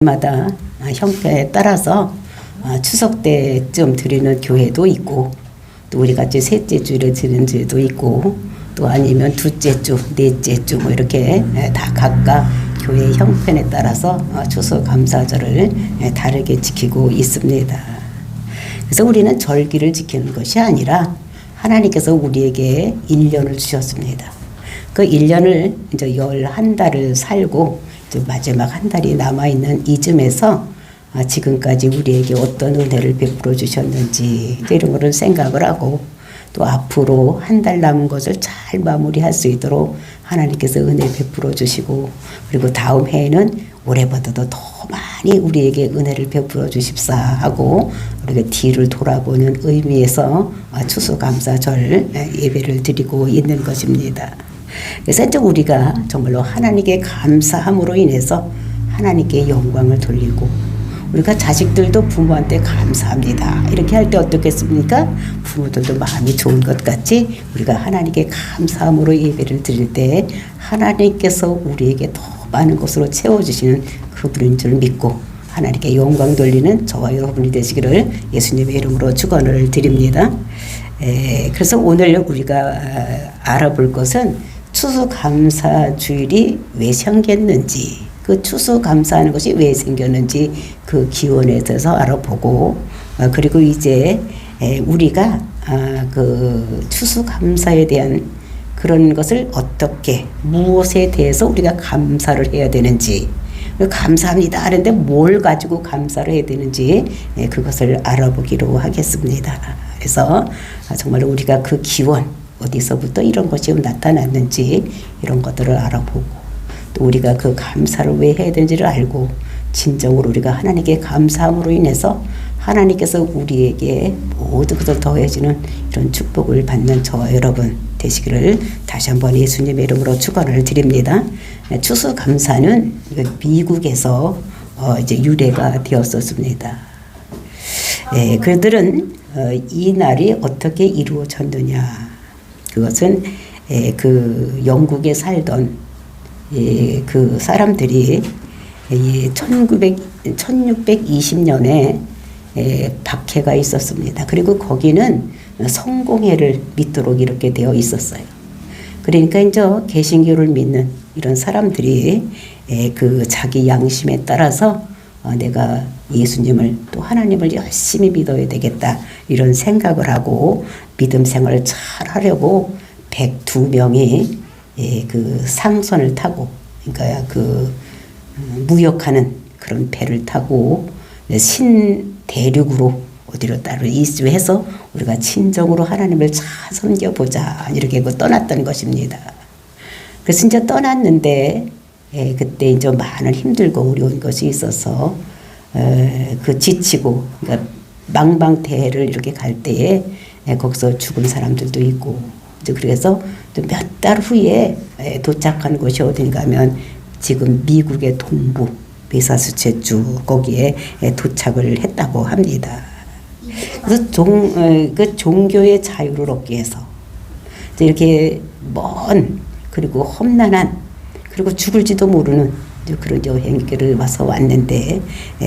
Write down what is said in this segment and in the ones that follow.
마다 형편에 따라서 추석 때쯤 드리는 교회도 있고, 또 우리 같이 셋째 주일에 드리는 주도 있고, 또 아니면 둘째 주, 넷째 주 뭐 이렇게 다 각각 교회 형편에 따라서 추수감사절을 다르게 지키고 있습니다. 그래서 우리는 절기를 지키는 것이 아니라 하나님께서 우리에게 1년을 주셨습니다. 그 1년을 이제 11달을 살고 마지막 한 달이 남아있는 이쯤에서 지금까지 우리에게 어떤 은혜를 베풀어 주셨는지 이런 거를 생각을 하고, 또 앞으로 한 달 남은 것을 잘 마무리할 수 있도록 하나님께서 은혜 베풀어 주시고, 그리고 다음 해에는 올해보다도 더 많이 우리에게 은혜를 베풀어 주십사 하고 우리가 뒤를 돌아보는 의미에서 추수감사절 예배를 드리고 있는 것입니다. 그래서 이제 우리가 정말로 하나님께 감사함으로 인해서 하나님께 영광을 돌리고, 우리가 자식들도 부모한테 감사합니다 이렇게 할 때 어떻겠습니까? 부모들도 마음이 좋은 것 같이 우리가 하나님께 감사함으로 예배를 드릴 때 하나님께서 우리에게 더 많은 것으로 채워주시는 그분인 줄 믿고 하나님께 영광 돌리는 저와 여러분이 되시기를 예수님의 이름으로 축원을 드립니다. 그래서 오늘 우리가 알아볼 것은 추수감사주일이 왜 생겼는지, 그 추수감사하는 것이 왜 생겼는지 그 기원에 대해서 알아보고, 그리고 이제 우리가 그 추수감사에 대한 그런 것을 어떻게, 무엇에 대해서 우리가 감사를 해야 되는지, 감사합니다 하는데 뭘 가지고 감사를 해야 되는지 그것을 알아보기로 하겠습니다. 그래서 정말 우리가 그 기원, 어디서부터 이런 것이 나타났는지 이런 것들을 알아보고, 또 우리가 그 감사를 왜 해야 되는지를 알고, 진정으로 우리가 하나님께 감사함으로 인해서 하나님께서 우리에게 모든 것을 더해주는 이런 축복을 받는 저와 여러분 되시기를 다시 한번 예수님의 이름으로 축원을 드립니다. 추수감사는 미국에서 이제 유래가 되었었습니다. 그들은 이 날이 어떻게 이루어졌느냐, 그것은 그 영국에 살던 그 사람들이 1620년에 박해가 있었습니다. 그리고 거기는 성공회를 믿도록 이렇게 되어 있었어요. 그러니까 이제 개신교를 믿는 이런 사람들이 그 자기 양심에 따라서 내가 예수님을 또 하나님을 열심히 믿어야 되겠다 이런 생각을 하고 믿음 생활을 잘 하려고 102명이 그 상선을 타고, 그러니까 그 무역하는 그런 배를 타고 신대륙으로 어디로 따로 이주해서 우리가 친정으로 하나님을 잘 섬겨보자 이렇게 떠났던 것입니다. 그래서 이제 떠났는데 그때 이제 많은 힘들고 어려운 것이 있어서 그 지치고, 그러니까 망방대해를 이렇게 갈 때에 거기서 죽은 사람들도 있고, 이제 그래서 또 몇 달 후에 도착한 곳이 어딘가 하면 지금 미국의 동부 매사추세츠 거기에 도착을 했다고 합니다. 그래서 그 종교의 자유를 얻기 위해서 이렇게 먼, 그리고 험난한, 그리고 죽을지도 모르는 그런 여행길을 와서 왔는데,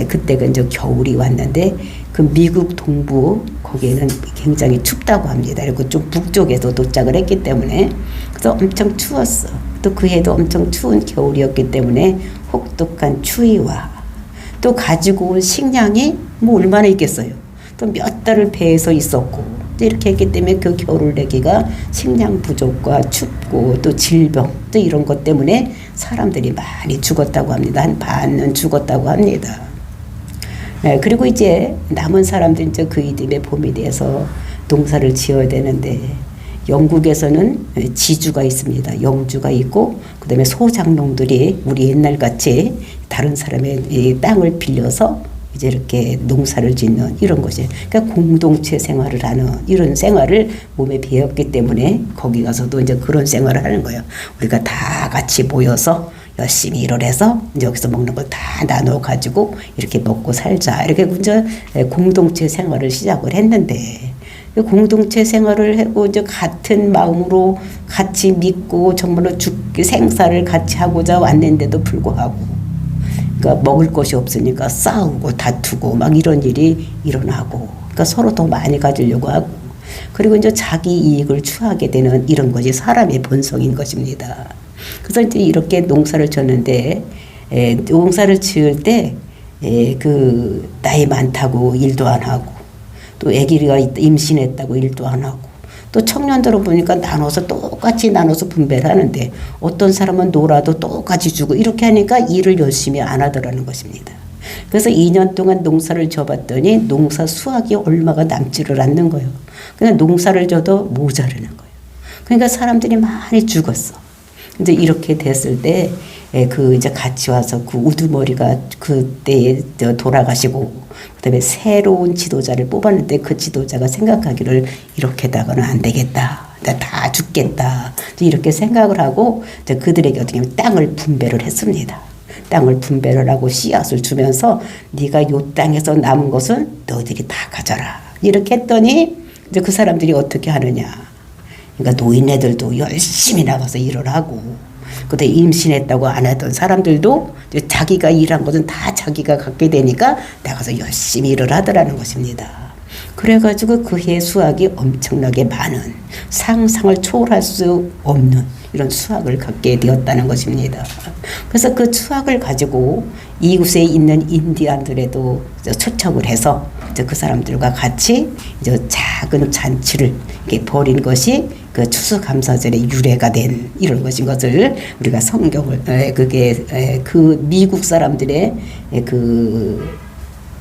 그때가 이제 겨울이 왔는데 그 미국 동부 거기에는 굉장히 춥다고 합니다. 그리고 좀 북쪽에서 도착을 했기 때문에 그래서 엄청 추웠어. 또 그 해도 엄청 추운 겨울이었기 때문에 혹독한 추위와 또 가지고 온 식량이 뭐 얼마나 있겠어요. 또 몇 달을 배에서 있었고 이렇게 했기 때문에 그 겨울 내기가 식량 부족과 춥고 또 질병 또 이런 것 때문에 사람들이 많이 죽었다고 합니다. 한 반은 죽었다고 합니다. 그리고 이제 남은 사람들은 이제 그 이듬해 봄이 돼서 농사를 지어야 되는데, 영국에서는 지주가 있습니다. 영주가 있고, 그 다음에 소장농들이 우리 옛날 같이 다른 사람의 이 땅을 빌려서 이제 이렇게 농사를 짓는 이런 것이, 그러니까 공동체 생활을 하는 이런 생활을 몸에 배웠기 때문에 거기 가서도 이제 그런 생활을 하는 거예요. 우리가 다 같이 모여서 열심히 일을 해서 이제 여기서 먹는 걸 다 나눠 가지고 이렇게 먹고 살자 이렇게 이제 공동체 생활을 시작을 했는데, 공동체 생활을 하고 이제 같은 마음으로 같이 믿고 정말로 생사를 같이 하고자 왔는데도 불구하고 그러니까 먹을 것이 없으니까 싸우고 다투고 막 이런 일이 일어나고, 그러니까 서로 더 많이 가지려고 하고, 그리고 이제 자기 이익을 추구하게 되는 이런 것이 사람의 본성인 것입니다. 그래서 이제 이렇게 농사를 졌는데, 농사를 지을 때, 그 나이 많다고 일도 안 하고, 또 아기가 임신했다고 일도 안 하고, 또 청년들을 보니까 똑같이 나눠서 분배를 하는데, 어떤 사람은 놀아도 똑같이 주고 이렇게 하니까 일을 열심히 안 하더라는 것입니다. 그래서 2년 동안 농사를 져봤더니 농사 수확이 얼마가 남지를 않는 거예요. 그냥 농사를 져도 모자르는 거예요. 그러니까 사람들이 많이 죽었어. 이제 이렇게 됐을 때, 이제 같이 와서 그 우두머리가 그때에 돌아가시고, 그다음에 새로운 지도자를 뽑았는데 그 지도자가 생각하기를 이렇게다가는 안 되겠다. 나 다 죽겠다. 이렇게 생각을 하고 그들에게 어떻게 하면 땅을 분배를 했습니다. 땅을 분배를 하고 씨앗을 주면서 네가 요 땅에서 남은 것은 너희들이 다 가져라. 이렇게 했더니 이제 그 사람들이 어떻게 하느냐. 그러니까 노인네들도 열심히 나가서 일을 하고, 그때 임신했다고 안 하던 사람들도 자기가 일한 것은 다 자기가 갖게 되니까 나가서 열심히 일을 하더라는 것입니다. 그래가지고 그해 수확이 엄청나게 많은, 상상을 초월할 수 없는 이런 수확을 갖게 되었다는 것입니다. 그래서 그 수확을 가지고 이곳에 있는 인디안들에도 초청을 해서 그 사람들과 같이 이제 작은 잔치를 이렇게 벌인 것이 그 추수감사절의 유래가 된 이런 것인 것을 우리가 성경을 그 미국 사람들의 그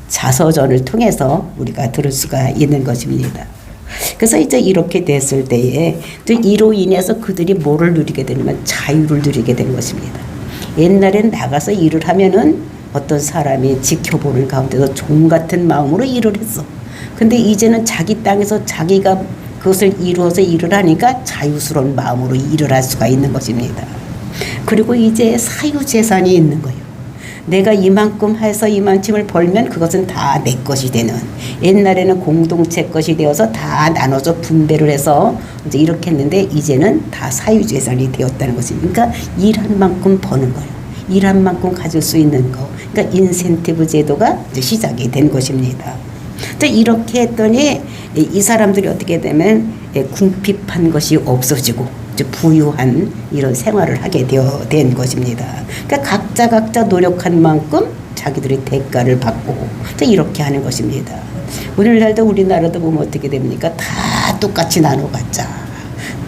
자서전을 통해서 우리가 들을 수가 있는 것입니다. 그래서 이제 이렇게 됐을 때에 또 이로 인해서 그들이 뭐를 누리게 되냐면 자유를 누리게 되는 것입니다. 옛날엔 나가서 일을 하면은 어떤 사람이 지켜보는 가운데서 종 같은 마음으로 일을 했어. 근데 이제는 자기 땅에서 자기가 그것을 이루어서 일을 하니까 자유스러운 마음으로 일을 할 수가 있는 것입니다. 그리고 이제 사유재산이 있는 거예요. 내가 이만큼 해서 이만큼을 벌면 그것은 다 내 것이 되는, 옛날에는 공동체 것이 되어서 다 나눠서 분배를 해서 이제 이렇게 했는데 이제는 다 사유재산이 되었다는 것입니다. 그러니까 일한 만큼 버는 거예요. 일한 만큼 가질 수 있는 거. 그러니까 인센티브 제도가 이제 시작이 된 것입니다. 이렇게 했더니 이 사람들이 어떻게 되면 궁핍한 것이 없어지고 부유한 이런 생활을 하게 된 것입니다. 그러니까 각자 노력한 만큼 자기들이 대가를 받고 이렇게 하는 것입니다. 오늘날도 우리나라도 보면 어떻게 됩니까? 다 똑같이 나눠 갖자.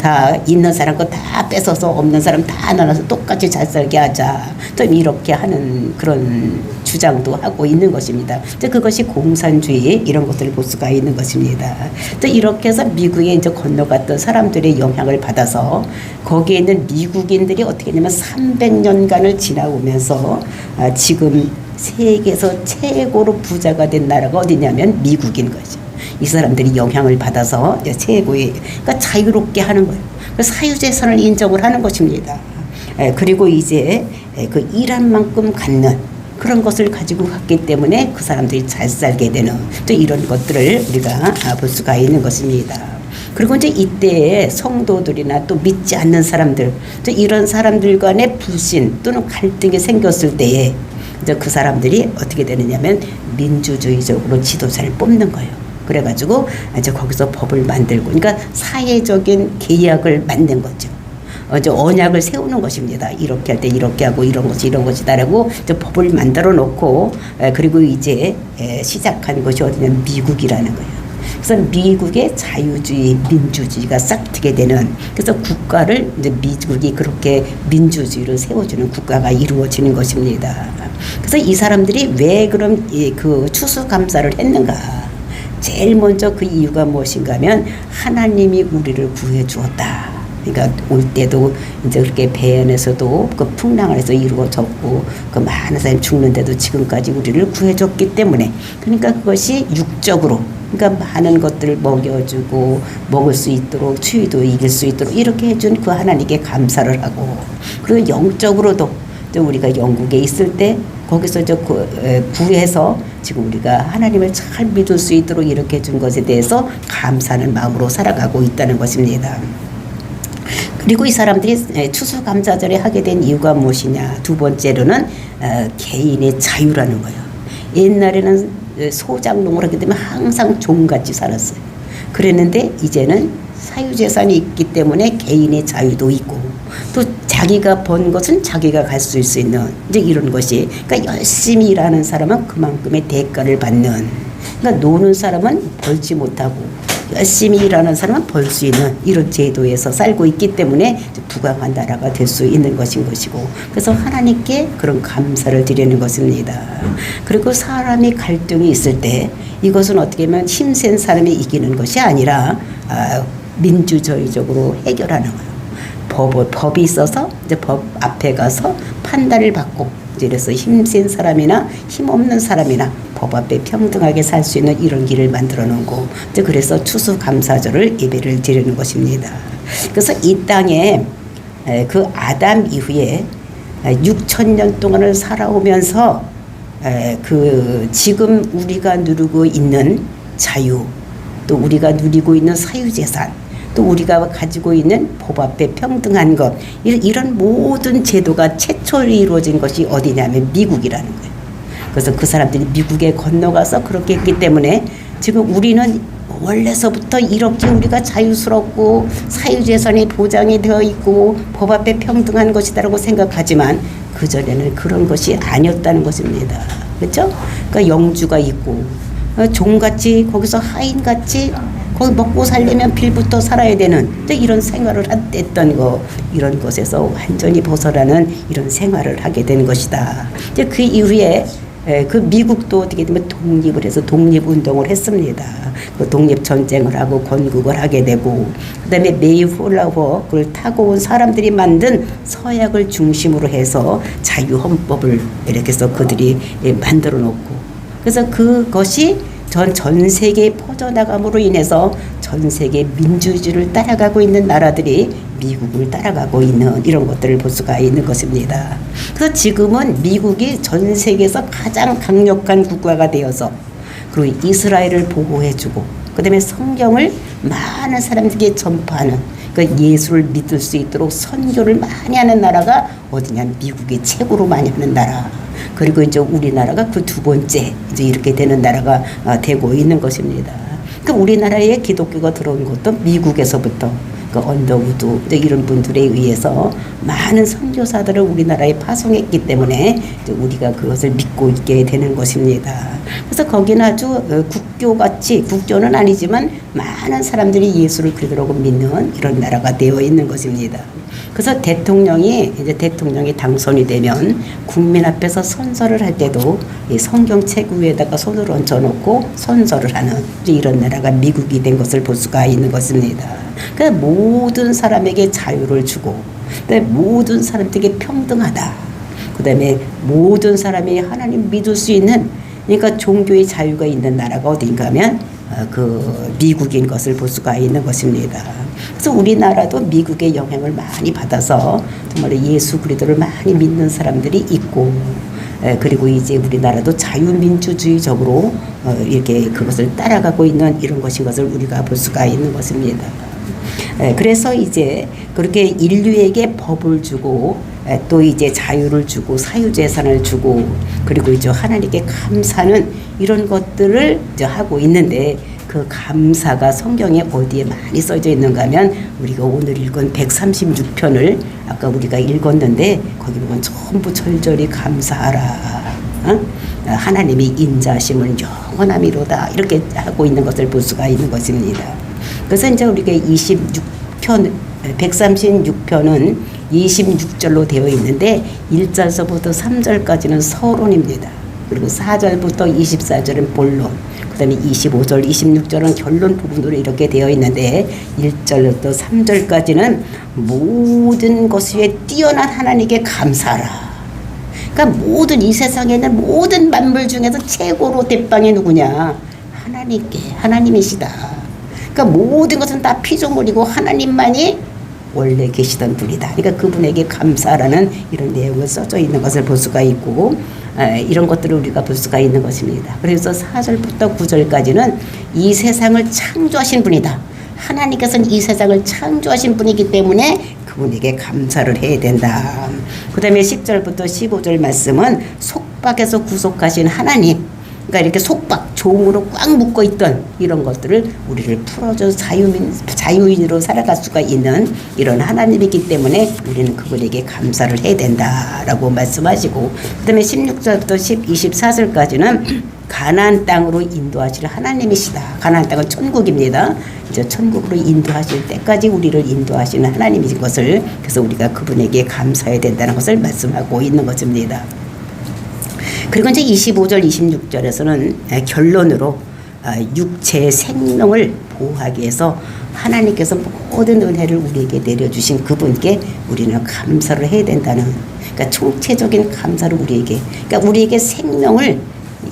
다 있는 사람 거 다 뺏어서 없는 사람 다 나눠서 똑같이 잘 살게 하자. 좀 이렇게 하는 그런 주장도 하고 있는 것입니다. 그것이 공산주의 이런 것들을 볼 수가 있는 것입니다. 이렇게 해서 미국에 이제 건너갔던 사람들의 영향을 받아서 거기에 있는 미국인들이 어떻게 했냐면 300년간을 지나오면서 지금 세계에서 최고로 부자가 된 나라가 어디냐면 미국인 거죠. 이 사람들이 영향을 받아서 최고의, 그러니까 자유롭게 하는 거예요. 사유재산을 인정을 하는 것입니다. 그리고 이제 그 일한 만큼 갖는 그런 것을 가지고 갔기 때문에 그 사람들이 잘 살게 되는 또 이런 것들을 우리가 볼 수가 있는 것입니다. 그리고 이제 이때에 성도들이나 또 믿지 않는 사람들, 또 이런 사람들 간의 불신 또는 갈등이 생겼을 때에 이제 그 사람들이 어떻게 되느냐면 민주주의적으로 지도자를 뽑는 거예요. 그래가지고 이제 거기서 법을 만들고, 그러니까 사회적인 계약을 만든 거죠. 언약을 세우는 것입니다. 이렇게 할 때 이렇게 하고 이런 것이다라고 이제 법을 만들어 놓고, 그리고 이제 시작한 것이 어디냐면 미국이라는 거예요. 그래서 미국의 자유주의, 민주주의가 싹트게 되는, 그래서 국가를 이제 미국이 그렇게 민주주의를 세워주는 국가가 이루어지는 것입니다. 그래서 이 사람들이 왜 그럼 그 추수감사를 했는가? 제일 먼저 그 이유가 무엇인가 하면 하나님이 우리를 구해 주었다. 그러니까 올 때도 이제 그렇게 배 안에서도 그 풍랑 안에서 이루어졌고 그 많은 사람이 죽는데도 지금까지 우리를 구해줬기 때문에, 그러니까 그것이 육적으로, 그러니까 많은 것들을 먹여주고 먹을 수 있도록 추위도 이길 수 있도록 이렇게 해준 그 하나님께 감사를 하고, 그리고 영적으로도 우리가 영국에 있을 때 거기서 구해서 지금 우리가 하나님을 잘 믿을 수 있도록 이렇게 해준 것에 대해서 감사하는 마음으로 살아가고 있다는 것입니다. 그리고 이 사람들이 추수감사절에 하게 된 이유가 무엇이냐. 두 번째로는 개인의 자유라는 거예요. 옛날에는 소작농을 하기 때문에 항상 종같이 살았어요. 그랬는데 이제는 사유재산이 있기 때문에 개인의 자유도 있고 또 자기가 번 것은 자기가 가질 수 있는 이제 이런 것이, 그러니까 열심히 일하는 사람은 그만큼의 대가를 받는, 그러니까 노는 사람은 벌지 못하고 열심히 일하는 사람은 벌 수 있는 이런 제도에서 살고 있기 때문에 부강한 나라가 될 수 있는 것인 것이고, 그래서 하나님께 그런 감사를 드리는 것입니다. 그리고 사람이 갈등이 있을 때 이것은 어떻게 보면 힘센 사람이 이기는 것이 아니라 민주주의적으로 해결하는 거예요. 법이 있어서 이제 법 앞에 가서 판단을 받고, 그래서 힘센 사람이나 힘없는 사람이나 법 앞에 평등하게 살 수 있는 이런 길을 만들어 놓고, 이제 그래서 추수감사절을 예배를 드리는 것입니다. 그래서 이 땅에 그 아담 이후에 6,000년 동안을 살아오면서 그 지금 우리가 누리고 있는 자유, 또 우리가 누리고 있는 사유재산, 또 우리가 가지고 있는 법 앞에 평등한 것, 이런 모든 제도가 최초로 이루어진 것이 어디냐면 미국이라는 거예요. 그래서 그 사람들이 미국에 건너가서 그렇게 했기 때문에 지금 우리는 원래서부터 이렇게 우리가 자유스럽고 사유재산이 보장이 되어 있고 법 앞에 평등한 것이다라고 생각하지만 그전에는 그런 것이 아니었다는 것입니다. 그렇죠? 그러니까 영주가 있고 종같이 거기서 하인같이 거기 먹고 살려면 빌부터 살아야 되는 이런 생활을 했던 거, 이런 것에서 완전히 벗어나는 이런 생활을 하게 된 것이다. 이제 그 이후에 그 미국도 어떻게 되면 독립을 해서 독립운동을 했습니다. 그 독립전쟁을 하고 건국을 하게 되고, 그 다음에 메이플라워 그걸 타고 온 사람들이 만든 서약을 중심으로 해서 자유헌법을 이렇게 해서 그들이 만들어 놓고, 그래서 그것이 전 세계에 퍼져나감으로 인해서 전 세계 민주주의를 따라가고 있는 나라들이 미국을 따라가고 있는 이런 것들을 볼 수가 있는 것입니다. 그래서 지금은 미국이 전 세계에서 가장 강력한 국가가 되어서, 그리고 이스라엘을 보호해주고, 그 다음에 성경을 많은 사람들에게 전파하는, 그 예수를 믿을 수 있도록 선교를 많이 하는 나라가 어디냐, 미국이 최고로 많이 하는 나라. 그리고 이제 우리나라가 그 두 번째 이제 이렇게 되는 나라가 되고 있는 것입니다. 그 우리나라에 기독교가 들어온 것도 미국에서부터 그 언더우드 이제 이런 분들에 의해서 많은 선교사들을 우리나라에 파송했기 때문에 이제 우리가 그것을 믿고 있게 되는 것입니다. 그래서 거기는 아주 국교같이, 국교는 아니지만 많은 사람들이 예수를 그리스도라고 믿는 이런 나라가 되어 있는 것입니다. 그래서 대통령이 당선이 되면 국민 앞에서 선서를 할 때도 이 성경책 위에다가 손을 얹혀놓고 선서를 하는 이제 이런 나라가 미국이 된 것을 볼 수가 있는 것입니다. 그러니까 모든 사람에게 자유를 주고, 그다음에 모든 사람들에게 평등하다. 그다음에 모든 사람이 하나님 믿을 수 있는, 그러니까 종교의 자유가 있는 나라가 어딘가 하면 그 미국인 것을 볼 수가 있는 것입니다. 그래서 우리나라도 미국의 영향을 많이 받아서 정말 예수 그리스도를 많이 믿는 사람들이 있고, 그리고 이제 우리나라도 자유민주주의적으로 이렇게 그것을 따라가고 있는 이런 것인 것을 우리가 볼 수가 있는 것입니다. 그래서 이제 그렇게 인류에게 법을 주고 또 이제 자유를 주고 사유재산을 주고, 그리고 이제 하나님께 감사하는 이런 것들을 이제 하고 있는데, 그 감사가 성경에 어디에 많이 써져 있는가 하면 우리가 오늘 읽은 136편을 아까 우리가 읽었는데 거기 보면 전부 절절히 감사하라. 하나님이 인자심은 영원함이로다. 이렇게 하고 있는 것을 볼 수가 있는 것입니다. 그래서 이제 우리가 136편은 26절로 되어 있는데 1절서부터 3절까지는 서론입니다. 그리고 4절부터 24절은 본론, 그 다음에 25절, 26절은 결론 부분으로 이렇게 되어 있는데 1절부터 3절까지는 모든 것 위에 뛰어난 하나님께 감사하라. 그러니까 모든 이 세상에 있는 모든 만물 중에서 최고로 대빵이 누구냐? 하나님이시다. 그러니까 모든 것은 다 피조물이고 하나님만이 원래 계시던 분이다. 그러니까 그분에게 감사라는 이런 내용을 써져 있는 것을 볼 수가 있고, 이런 것들을 우리가 볼 수가 있는 것입니다. 그래서 4절부터 9절까지는 이 세상을 창조하신 분이다. 하나님께서는 이 세상을 창조하신 분이기 때문에 그분에게 감사를 해야 된다. 그 다음에 10절부터 15절 말씀은 속박에서 구속하신 하나님, 그러니까 이렇게 속박, 종으로 꽉 묶어있던 이런 것들을 우리를 풀어줘 자유인으로 살아갈 수가 있는 이런 하나님이기 때문에 우리는 그분에게 감사를 해야 된다라고 말씀하시고, 그 다음에 16절부터 24절까지는 가나안 땅으로 인도하실 하나님이시다. 가나안 땅은 천국입니다. 이제 천국으로 인도하실 때까지 우리를 인도하시는 하나님이신 것을, 그래서 우리가 그분에게 감사해야 된다는 것을 말씀하고 있는 것입니다. 그리고 이제 25절, 26절에서는 결론으로 육체의 생명을 보호하기 위해서 하나님께서 모든 은혜를 우리에게 내려주신 그분께 우리는 감사를 해야 된다는, 그러니까 총체적인 감사를 그러니까 우리에게 생명을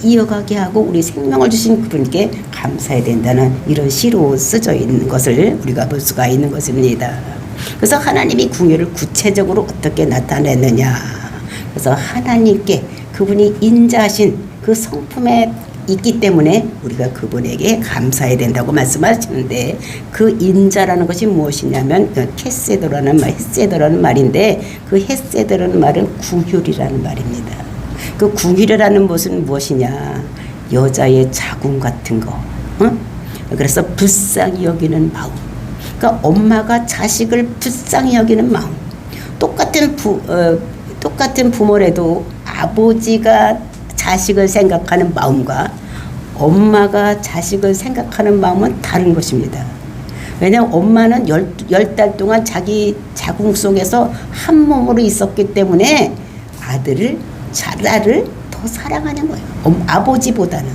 이어가게 하고 우리 생명을 주신 그분께 감사해야 된다는 이런 시로 쓰여 있는 것을 우리가 볼 수가 있는 것입니다. 그래서 하나님이 궁유를 구체적으로 어떻게 나타냈느냐. 그래서 하나님께 그분이 인자하신 그 성품에 있기 때문에 우리가 그분에게 감사해야 된다고 말씀하시는데, 그 인자라는 것이 무엇이냐면 헤세드라는 말인데, 그 헤세드라는 말은 궁휼이라는 말입니다. 그 궁휼이라는 것은 무엇이냐, 여자의 자궁 같은 거, 그래서 불쌍히 여기는 마음, 그러니까 엄마가 자식을 불쌍히 여기는 마음. 똑같은 부모라도 아버지가 자식을 생각하는 마음과 엄마가 자식을 생각하는 마음은 다른 것입니다. 왜냐하면 엄마는 열 달 동안 자기 자궁 속에서 한 몸으로 있었기 때문에 딸을 더 사랑하는 거예요. 아버지보다는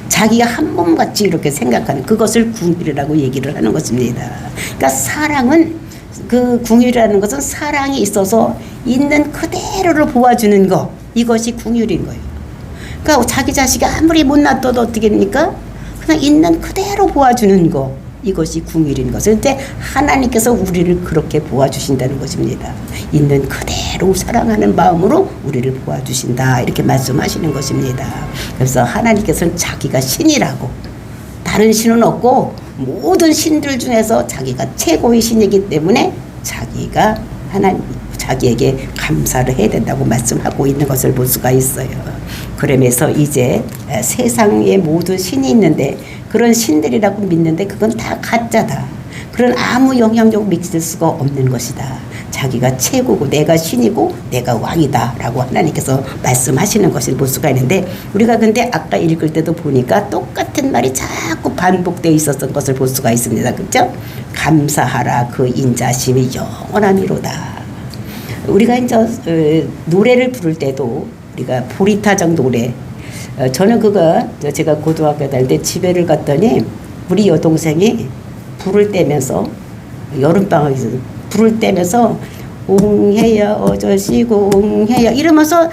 자기가 한 몸같이 이렇게 생각하는 그것을 궁휼이라고 얘기를 하는 것입니다. 그러니까 사랑은, 그 궁휼이라는 것은 사랑이 있어서 있는 그대로를 보아주는 거, 이것이 궁휼인 거예요. 그러니까 자기 자식이 아무리 못 놔둬도 어떻게 됩니까? 그냥 있는 그대로 보아주는 거, 이것이 궁휼인 것을. 근데 하나님께서 우리를 그렇게 보아주신다는 것입니다. 있는 그대로 사랑하는 마음으로 우리를 보아주신다, 이렇게 말씀하시는 것입니다. 그래서 하나님께서는 자기가 신이라고, 다른 신은 없고 모든 신들 중에서 자기가 최고의 신이기 때문에 자기에게 감사를 해야 된다고 말씀하고 있는 것을 볼 수가 있어요. 그러면서 이제 세상에 모든 신이 있는데 그런 신들이라고 믿는데 그건 다 가짜다. 그런 아무 영향력을 미칠 수가 없는 것이다. 자기가 최고고 내가 신이고 내가 왕이다 라고 하나님께서 말씀하시는 것을 볼 수가 있는데, 우리가 근데 아까 읽을 때도 보니까 똑같은 말이 자꾸 반복되어 있었던 것을 볼 수가 있습니다. 그렇죠? 감사하라, 그 인자심이 영원하미로다. 우리가 이제 노래를 부를 때도 우리가 보리타정 노래, 저는 제가 고등학교 다닐 때 집에를 갔더니 우리 여동생이 불을 떼면서, 여름방학에서 불을 떼면서 옹해야 어저씨고 옹해야 이러면서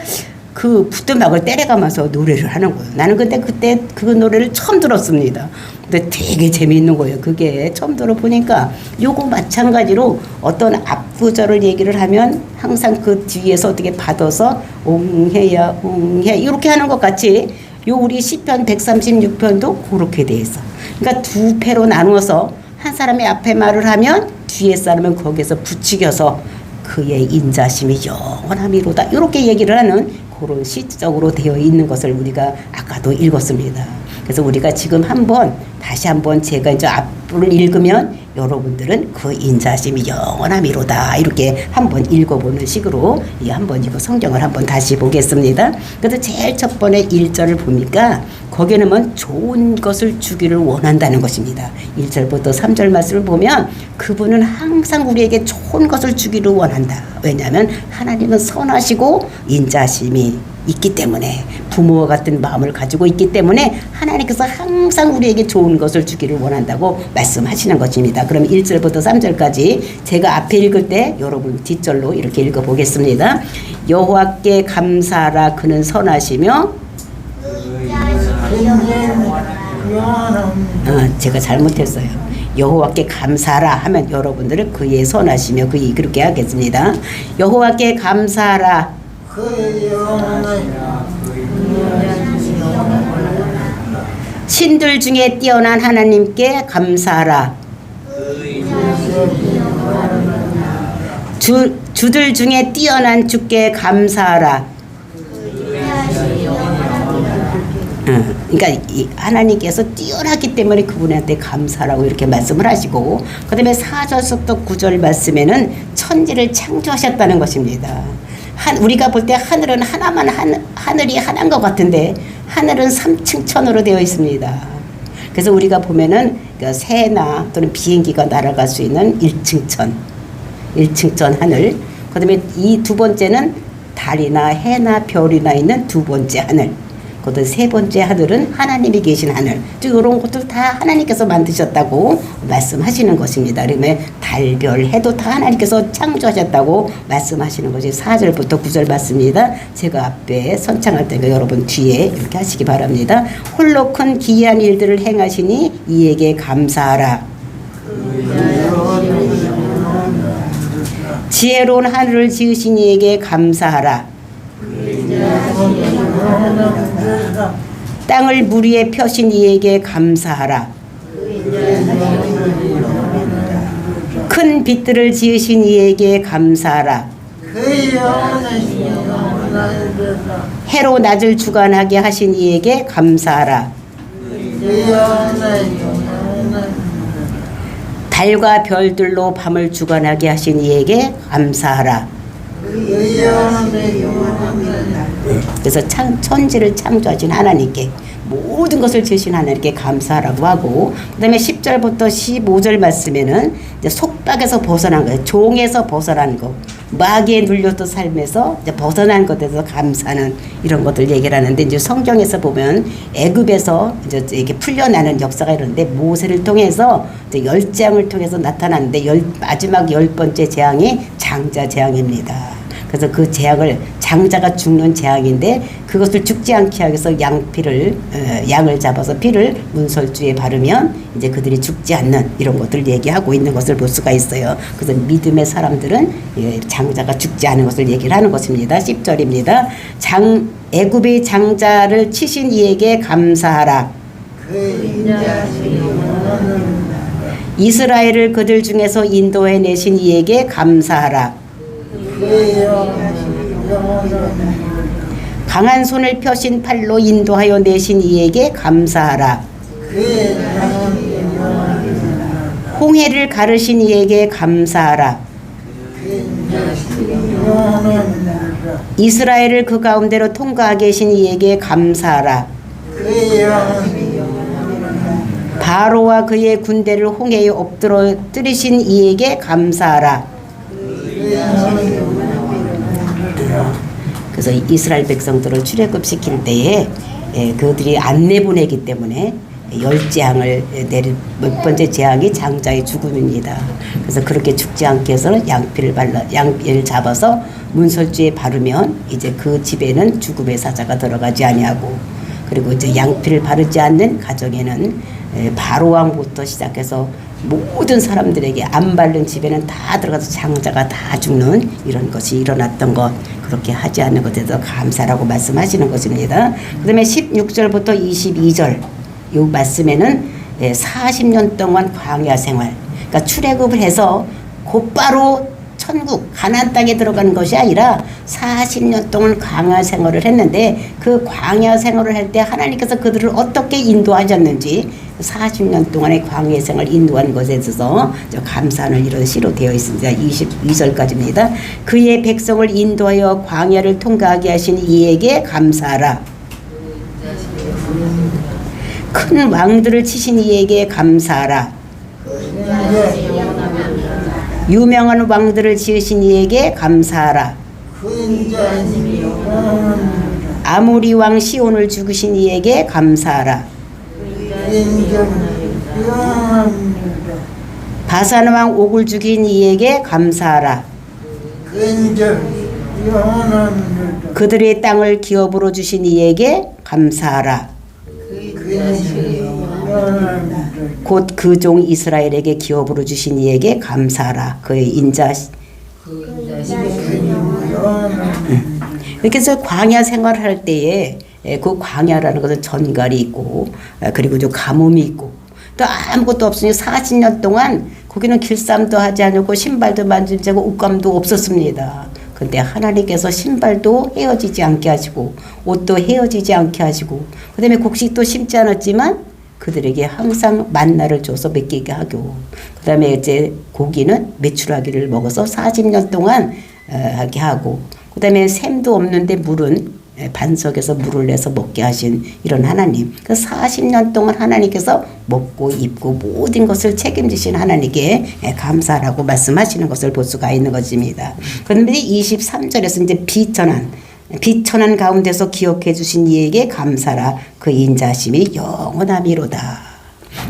그 부뚜막을 때려가면서 노래를 하는 거예요. 나는 근데 그때 그 노래를 처음 들었습니다. 근데 되게 재미있는 거예요. 그게 처음 들어보니까 요거 마찬가지로 어떤 앞구절을 얘기를 하면 항상 그 뒤에서 어떻게 받아서 옹해야 옹해 이렇게 하는 것 같이 요 우리 시편 136편도 그렇게 돼 있어. 그러니까 두 패로 나누어서 한 사람이 앞에 말을 하면 뒤에 사람은 거기에서 부추겨서 그의 인자심이 영원하미로다 이렇게 얘기를 하는 그런 시적으로 되어 있는 것을 우리가 아까도 읽었습니다. 그래서 우리가 지금 다시 한번 제가 이제 앞부를 읽으면 여러분들은 그 인자심이 영원하미로다 이렇게 한번 읽어보는 식으로 한번 이거 성경을 한번 다시 보겠습니다. 그래서 제일 첫 번째 1절을 보니까 거기는 좋은 것을 주기를 원한다는 것입니다. 1절부터 3절 말씀을 보면 그분은 항상 우리에게 좋은 것을 주기를 원한다. 왜냐하면 하나님은 선하시고 인자심이 있기 때문에, 부모와 같은 마음을 가지고 있기 때문에 하나님께서 항상 우리에게 좋은 것을 주기를 원한다고 말씀하시는 것입니다. 그럼 1절부터 3절까지 제가 앞에 읽을 때 여러분 뒷절로 이렇게 읽어보겠습니다. 여호와께 감사하라, 그는 선하시며, 제가 잘못했어요. 여호와께 감사하라 하면 여러분들은 그의 선하시며 그의 그렇게 하겠습니다. 여호와께 감사하라, 신들 중에 뛰어난 하나님께 감사하라. 주들 중에 뛰어난 주께 감사하라. 그러니까 하나님께서 뛰어나기 때문에 그분한테 감사라고 이렇게 말씀을 하시고, 그 다음에 4절부터 9절 말씀에는 천지를 창조하셨다는 것입니다. 우리가 볼 때 하늘은 하나만 하늘이 하나인 것 같은데 하늘은 3층 천으로 되어 있습니다. 그래서 우리가 보면은 그 새나 또는 비행기가 날아갈 수 있는 1층 천 하늘, 그 다음에 이 두 번째는 달이나 해나 별이나 있는 두 번째 하늘, 그다음 세 번째 하늘은 하나님이 계신 하늘. 이런 것들 다 하나님께서 만드셨다고 말씀하시는 것입니다. 그러면 달, 별, 해도 다 하나님께서 창조하셨다고 말씀하시는 것이 4절부터 9절 맞습니다. 제가 앞에 선창할 때가 여러분 뒤에 이렇게 하시기 바랍니다. 홀로 큰 기이한 일들을 행하시니 이에게 감사하라. 지혜로운 하늘을 지으신 이에게 감사하라. 땅을 물 위에 펴신 이에게 감사하라. 큰 빛들을 지으신 이에게 감사하라. 해로 낮을 주관하게 하신 이에게 감사하라. 달과 별들로 밤을 주관하게 하신 이에게 감사하라. 그래서 천지를 창조하신 하나님께, 모든 것을 지으신 하나님께 감사하라고 하고, 그 다음에 10절부터 15절 말씀에는 이제 속박에서 벗어난 거예요. 종에서 벗어난 거, 마귀에 눌렸던 삶에서 이제 벗어난 것에 대해서 감사하는 이런 것들 얘기를 하는데, 이제 성경에서 보면 애굽에서 이제 이렇게 풀려나는 역사가 이런데, 모세를 통해서 이제 10재앙을 통해서 나타났는데 마지막 10번째 재앙이 장자 재앙입니다. 그래서 그 재앙을, 장자가 죽는 재앙인데 그것을 죽지 않게 하기 위해서 양을 잡아서 피를 문설주에 바르면 이제 그들이 죽지 않는 이런 것들을 얘기하고 있는 것을 볼 수가 있어요. 그래서 믿음의 사람들은 장자가 죽지 않은 것을 얘기를 하는 것입니다. 10절입니다. 애굽의 장자를 치신 이에게 감사하라. 이스라엘을 그들 중에서 인도해 내신 이에게 감사하라. 강한 손을 펴신 팔로 인도하여 내신 이에게 감사하라. 홍해를 가르신 이에게 감사하라. 이스라엘을 그 가운데로 통과하게 하신 이에게 감사하라. 바로와 그의 군대를 홍해에 엎드러뜨리신 이에게 감사하라. 그래서 이스라엘 백성들을 출애굽시킬 때에 그들이 안 내보내기 때문에 10재앙을 내린 몇 번째 재앙이 장자의 죽음입니다. 그래서 그렇게 죽지 않게 해서 양피를 잡아서 문설주에 바르면 이제 그 집에는 죽음의 사자가 들어가지 아니하고, 그리고 이제 양피를 바르지 않는 가정에는 바로왕부터 시작해서 모든 사람들에게 안 바른 집에는 다 들어가서 장자가 다 죽는 이런 것이 일어났던 것, 그렇게 하지 않는 것에 대해서 감사라고 말씀하시는 것입니다. 그 다음에 16절부터 22절 이 말씀에는 40년 동안 광야 생활, 그러니까 출애굽을 해서 곧바로 천국 가나안 땅에 들어가는 것이 아니라 40년 동안 광야 생활을 했는데, 그 광야 생활을 할 때 하나님께서 그들을 어떻게 인도하셨는지 40년 동안의 광야 생활을 인도한 것에 있어서 감사하는 이런 시로 되어 있습니다. 22절까지입니다. 그의 백성을 인도하여 광야를 통과하게 하신 이에게 감사하라. 큰 왕들을 치신 이에게 감사하라. 유명한 왕들을 지으신 이에게 감사하라. 아모리 왕 시온을 죽이신 이에게 감사하라. 바산 왕 옥을 죽인 이에게 감사하라. 그들의 땅을 기업으로 주신 이에게 감사하라. 곧 그 종 이스라엘에게 기업으로 주신 이에게 감사하라. 그의 인자. 이렇게 해서 광야 생활을 할 때에 그 광야라는 것은 전갈이 있고, 그리고 좀 가뭄이 있고, 또 아무것도 없으니 40년 동안 거기는 길쌈도 하지 않고 신발도 만지지 않고 옷감도 없었습니다. 근데 하나님께서 신발도 헤어지지 않게 하시고 옷도 헤어지지 않게 하시고 그다음에 곡식도 심지 않았지만 그들에게 항상 만나를 줘서 먹이게 하고 그다음에 이제 고기는 메추라기를 먹어서 40년 동안 하게 하고 그다음에 샘도 없는데 물은 반석에서 물을 내서 먹게 하신 이런 하나님. 그 40년 동안 하나님께서 먹고 입고 모든 것을 책임지신 하나님께 감사라고 말씀하시는 것을 볼 수가 있는 것입니다. 그런데 23절에서 이제 비천한 가운데서 기억해 주신 이에게 감사라 그 인자심이 영원함이로다.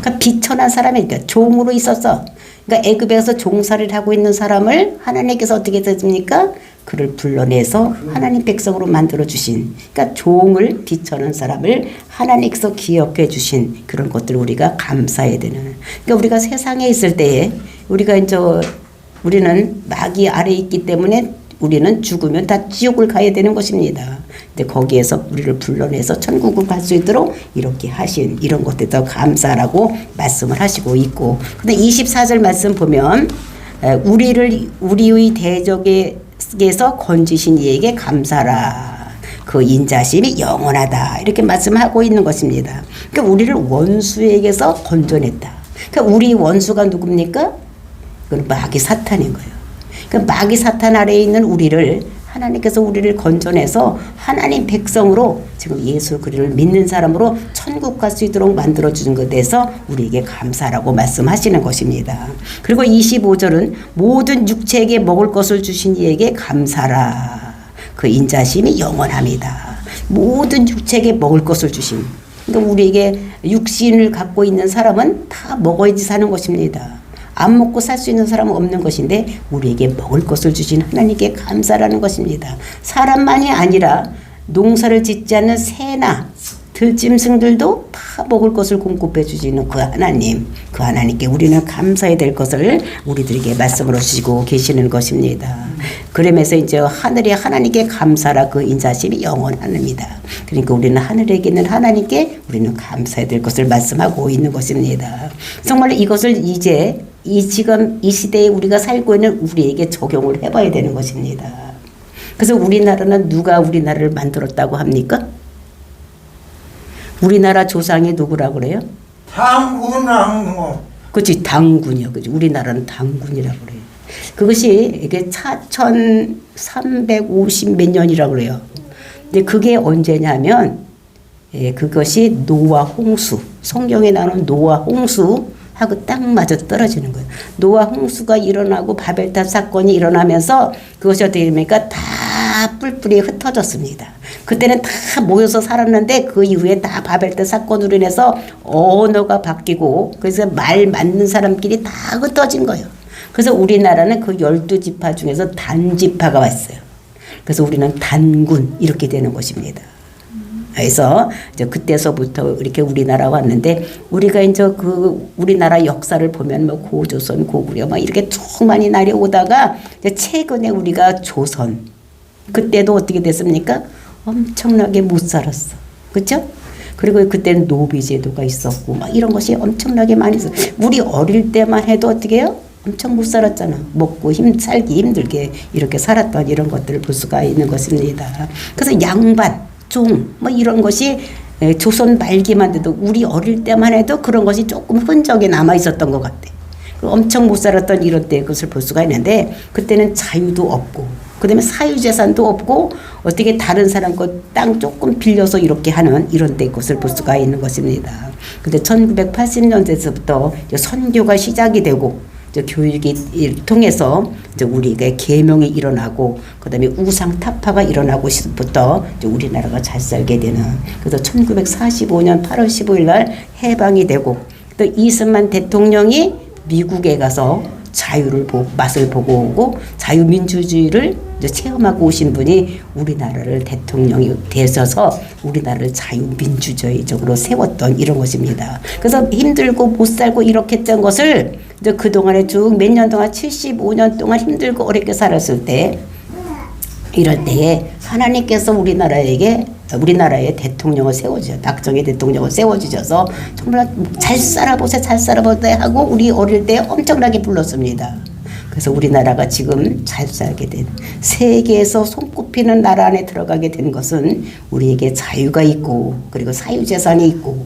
그러니까 비천한 사람이니까 종으로 있었어. 그러니까 애굽에서 종살이를 하고 있는 사람을 하나님께서 어떻게 됐습니까? 그를 불러내서 하나님 백성으로 만들어 주신, 그러니까 종을 비천한 사람을 하나님께서 기억해 주신 그런 것들 우리가 감사해야 되는. 그러니까 우리가 세상에 있을 때에 우리는 마귀 아래 있기 때문에 우리는 죽으면 다 지옥을 가야 되는 것입니다. 근데 거기에서 우리를 불러내서 천국을 갈 수 있도록 이렇게 하신 이런 것들 더 감사라고 말씀을 하시고 있고. 근데 24절 말씀 보면 우리의 대적에서 건지신 이에게 감사라. 그 인자심이 영원하다. 이렇게 말씀하고 있는 것입니다. 그러니까 우리를 원수에게서 건져냈다. 그러니까 우리 원수가 누굽니까? 그건 마귀 사탄인 거예요. 그러니까 마귀 사탄 아래에 있는 우리를 하나님께서 우리를 건져내서 하나님 백성으로 지금 예수 그리스도를 믿는 사람으로 천국 갈 수 있도록 만들어주는 것에 대해서 우리에게 감사라고 말씀하시는 것입니다. 그리고 25절은 모든 육체에게 먹을 것을 주신 이에게 감사라. 그 인자심이 영원합니다. 모든 육체에게 먹을 것을 주신. 그러니까 우리에게 육신을 갖고 있는 사람은 다 먹어야지 사는 것입니다. 안 먹고 살 수 있는 사람은 없는 것인데 우리에게 먹을 것을 주신 하나님께 감사라는 것입니다. 사람만이 아니라 농사를 짓지 않는 새나 들짐승들도 다 먹을 것을 공급해 주시는 그 하나님, 그 하나님께 우리는 감사해야 될 것을 우리들에게 말씀으로 주시고 계시는 것입니다. 그러면서 이제 하늘에 하나님께 감사라 그 인자심이 영원합니다. 그러니까 우리는 하늘에 있는 하나님께 우리는 감사해야 될 것을 말씀하고 있는 것입니다. 정말 이것을 이제 지금 이 시대에 우리가 살고 있는 우리에게 적용을 해봐야 되는 것입니다. 그래서 우리나라는 누가 우리나라를 만들었다고 합니까? 우리나라 조상이 누구라고 그래요? 당군. 그렇지, 당군이요. 그렇지. 우리나라는 당군이라고 그래요. 그것이 이게 4350 몇 년이라고 그래요. 근데 그게 언제냐면, 그것이 노아 홍수, 성경에 나오는 노아 홍수 하고 딱 맞아 떨어지는 거예요. 노아 홍수가 일어나고 바벨탑 사건이 일어나면서 그것이 어떻게 됩니까? 다 뿔뿔이 흩어졌습니다. 그때는 다 모여서 살았는데 그 이후에 다 바벨탑 사건으로 인해서 언어가 바뀌고 그래서 말 맞는 사람끼리 다 흩어진 거예요. 그래서 우리나라는 그 12지파 중에서 단지파가 왔어요. 그래서 우리는 단군 이렇게 되는 것입니다. 그래서 이제 그때서부터 이렇게 우리나라 왔는데 우리가 이제 그 우리나라 역사를 보면 뭐 고조선, 고구려 막 이렇게 쭉 많이 내려오다가 이제 최근에 우리가 조선 그때도 어떻게 됐습니까? 엄청나게 못 살았어. 그렇죠? 그리고 그때는 노비제도가 있었고 막 이런 것이 엄청나게 많이 있어. 우리 어릴 때만 해도 어떻게 해요? 엄청 못 살았잖아. 먹고 살기 힘들게 이렇게 살았던 이런 것들을 볼 수가 있는 것입니다. 그래서 양반 뭐 이런 것이 조선 말기만 돼도 우리 어릴 때만 해도 그런 것이 조금 흔적이 남아 있었던 것 같아. 엄청 못 살았던 이런 때 그것을 볼 수가 있는데 그때는 자유도 없고 그다음에 사유재산도 없고 어떻게 다른 사람 거 땅 조금 빌려서 이렇게 하는 이런 때 것을 볼 수가 있는 것입니다. 근데 1980년대에서부터 선교가 시작이 되고 교육이 통해서 이제 우리에게 계명이 일어나고 그다음에 우상 타파가 일어나고 시부터 우리나라가 잘 살게 되는 그래서 1945년 8월 15일 날 해방이 되고 또 이승만 대통령이 미국에 가서 자유를 맛을 보고 오고 자유민주주의를 이제 체험하고 오신 분이 우리나라를 대통령이 되셔서 우리나라를 자유민주주의적으로 세웠던 이런 것입니다. 그래서 힘들고 못 살고 이렇게 했던 것을 이제 그동안에 쭉 몇 년 동안 75년 동안 힘들고 어렵게 살았을 때 이럴 때에 하나님께서 우리나라에게 우리나라의 대통령을 세워주셔. 박정희 대통령을 세워주셔서 정말 잘 살아보세 잘 살아보세 하고 우리 어릴 때 엄청나게 불렀습니다. 그래서 우리나라가 지금 잘 살게 된, 세계에서 손꼽히는 나라 안에 들어가게 된 것은 우리에게 자유가 있고 그리고 사유재산이 있고